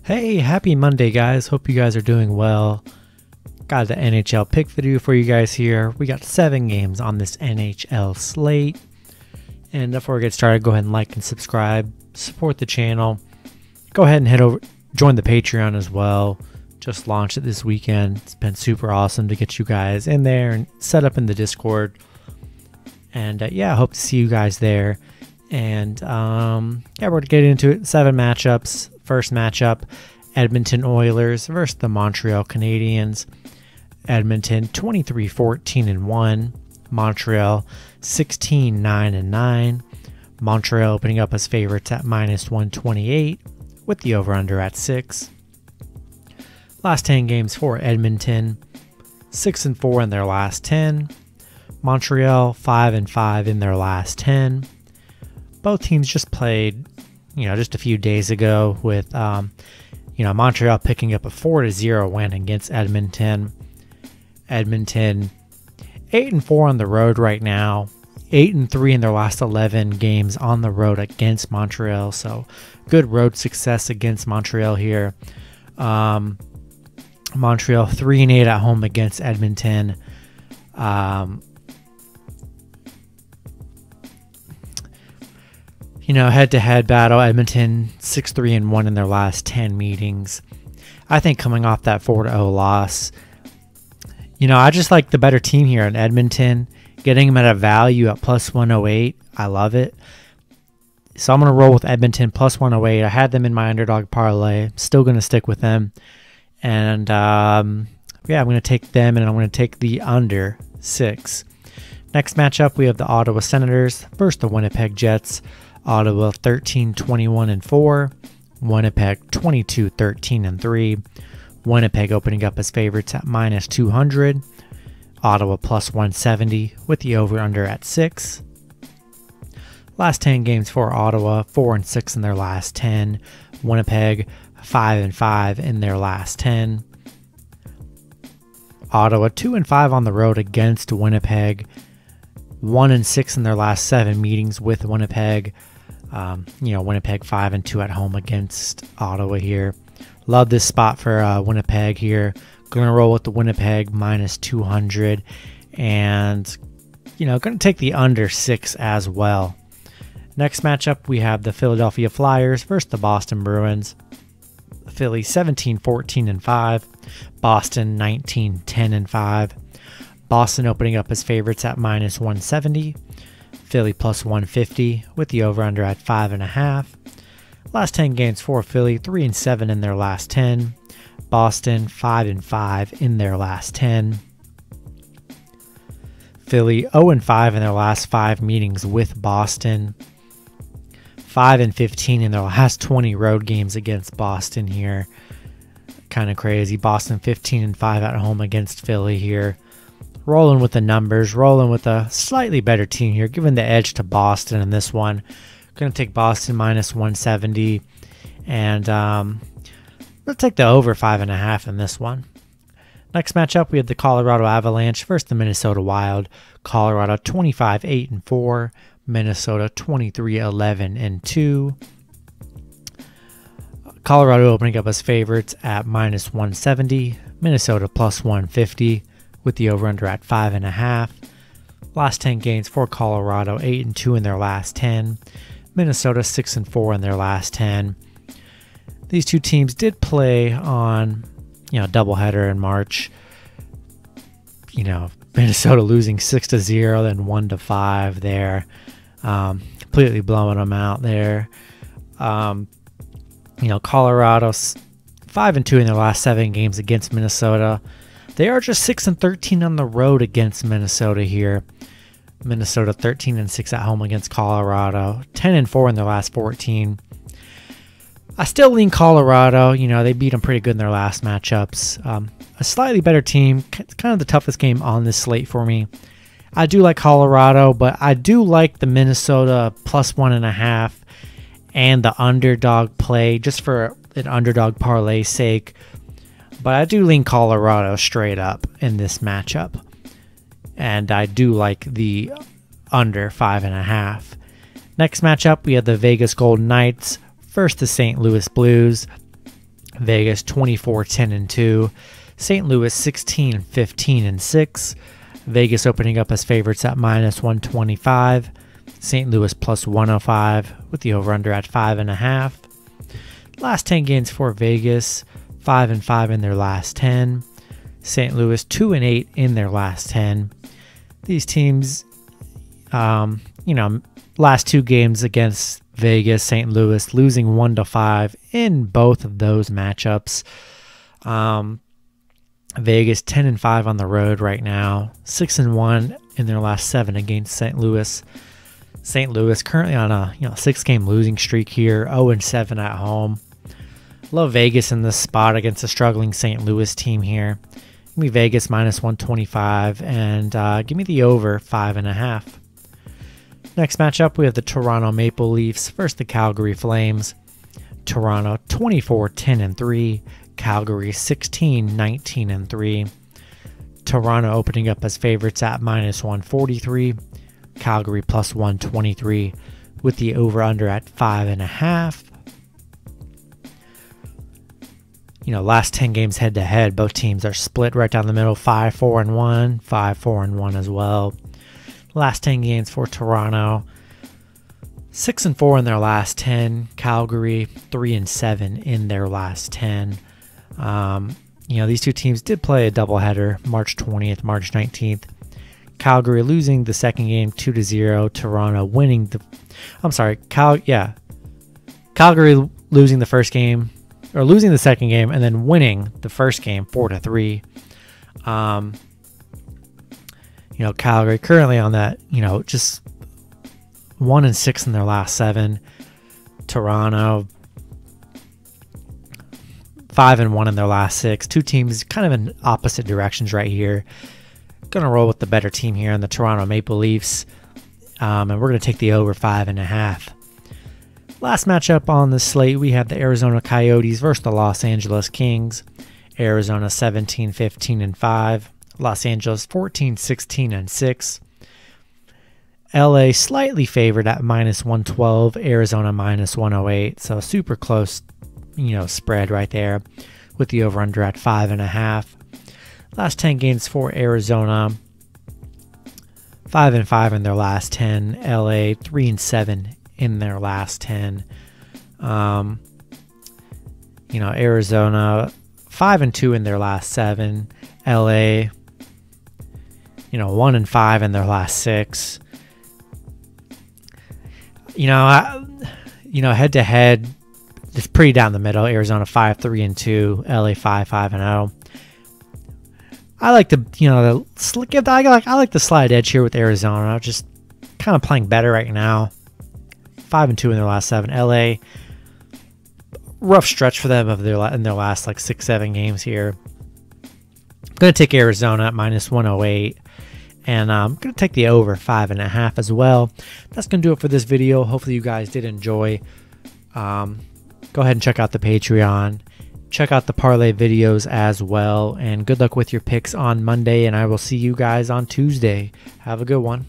Hey, happy Monday, guys. Hope you guys are doing well. Got the NHL pick video for you guys here. We got 7 games on this NHL slate. And before we get started, go ahead and like and subscribe. Support the channel. Go ahead and head over, join the Patreon as well. Just launched it this weekend. It's been super awesome to get you guys in there and set up in the Discord. And yeah, I hope to see you guys there. And yeah, we're going to get into it. 7 matchups. First matchup, Edmonton Oilers versus the Montreal Canadiens. Edmonton 23-14-1. Montreal 16-9-9. Montreal opening up as favorites at -128 with the over-under at 6. Last 10 games for Edmonton, 6-4 in their last 10. Montreal 5-5 in their last 10. Both teams just played, just a few days ago with, Montreal picking up a 4-0 win against Edmonton. Edmonton 8-4 on the road right now, 8-3 in their last 11 games on the road against Montreal. So good road success against Montreal here. Montreal 3-8 at home against Edmonton. Head-to-head battle, Edmonton 6-3-1 in their last 10 meetings. I think coming off that 4-0 loss, I just like the better team here in Edmonton. Getting them at a value at +108, I love it. So I'm going to roll with Edmonton +108. I had them in my underdog parlay. Still going to stick with them. And yeah, I'm going to take them, and I'm going to take the under 6. Next matchup, we have the Ottawa Senators versus the Winnipeg Jets. Ottawa 13-21-4. Winnipeg 22-13-3. Winnipeg opening up as favorites at -200. Ottawa +170 with the over-under at 6. Last 10 games for Ottawa, 4-6 in their last 10. Winnipeg 5-5 in their last 10. Ottawa 2-5 on the road against Winnipeg. 1-6 in their last 7 meetings with Winnipeg. Winnipeg 5-2 at home against Ottawa here. Love this spot for Winnipeg here. Going to roll with the Winnipeg -200. And, going to take the under 6 as well. Next matchup, we have the Philadelphia Flyers versus the Boston Bruins. Philly 17-14-5. Boston 19-10-5. Boston opening up as favorites at -170. Philly +150 with the over-under at 5.5. Last 10 games for Philly, 3-7 in their last 10. Boston 5-5 in their last 10. Philly 0-5 in their last 5 meetings with Boston. 5-15 in their last 20 road games against Boston here. Kind of crazy. Boston 15-5 at home against Philly here. Rolling with the numbers, rolling with a slightly better team here, giving the edge to Boston in this one. Going to take Boston -170, and let's take the over 5.5 in this one. Next matchup, we have the Colorado Avalanche versus the Minnesota Wild. Colorado 25-8-4, Minnesota 23-11-2. Colorado opening up as favorites at -170, Minnesota +150. With the over-under at 5.5. Last 10 games for Colorado, 8-2 in their last 10. Minnesota 6-4 in their last 10. These two teams did play on, doubleheader in March. Minnesota losing 6-0, then 1-5 there. Completely blowing them out there. Colorado's 5-2 in their last 7 games against Minnesota. They are just 6-13 on the road against Minnesota here. Minnesota 13-6 at home against Colorado. 10-4 in their last 14. I still lean Colorado. They beat them pretty good in their last matchups. A slightly better team. It's kind of the toughest game on this slate for me. I do like Colorado, but I do like the Minnesota +1.5 and the underdog play just for an underdog parlay sake. But I do lean Colorado straight up in this matchup. And I do like the under 5.5. Next matchup, we have the Vegas Golden Knights versus the St. Louis Blues. Vegas 24-10-2. St. Louis 16-15-6. Vegas opening up as favorites at -125. St. Louis +105 with the over-under at 5.5. Last 10 games for Vegas, 5-5 in their last 10. St. Louis 2-8 in their last 10. These teams, last 2 games against Vegas, St. Louis, losing 1-5 in both of those matchups. Vegas 10-5 on the road right now, 6-1 in their last 7 against St. Louis. St. Louis currently on a 6-game losing streak here, 0-7 at home. Love Vegas in this spot against a struggling St. Louis team here. Give me Vegas -125 and give me the over 5.5. Next matchup, we have the Toronto Maple Leafs versus the Calgary Flames. Toronto 24-10-3. Calgary 16-19-3. Toronto opening up as favorites at -143. Calgary +123 with the over-under at 5.5. Last 10 games head-to-head, both teams are split right down the middle, 5-4-1, 5-4-1 as well. Last 10 games for Toronto, 6-4 in their last 10. Calgary 3-7 in their last 10. These two teams did play a doubleheader, March 20th, March 19th. Calgary losing the second game 2-0. Toronto winning Calgary losing the first game, or losing the second game, and then winning the first game 4-3. Calgary currently on that, just 1-6 in their last 7. Toronto 5-1 in their last 6. Two teams kind of in opposite directions right here. Gonna roll with the better team here in the Toronto Maple Leafs, and we're gonna take the over 5.5. Last matchup on the slate, we have the Arizona Coyotes versus the Los Angeles Kings. Arizona 17-15-5. Los Angeles 14-16-6. LA slightly favored at -112. Arizona -108. So super close, spread right there with the over-under at 5.5. Last 10 games for Arizona, 5-5 in their last 10. LA 3-7 in their last 10. Arizona 5-2 in their last 7. LA 1-5 in their last 6. Head to head, it's pretty down the middle. Arizona 5-3-2, LA 5-5-0. I like the I like the slide edge here with Arizona. Just kind of playing better right now. 5-2 in their last 7. LA, rough stretch for them in their last 6-7 games here. I'm going to take Arizona at -108, and I'm going to take the over 5.5 as well. That's going to do it for this video. Hopefully you guys did enjoy. Go ahead and check out the Patreon. Check out the parlay videos as well, and good luck with your picks on Monday, and I will see you guys on Tuesday. Have a good one.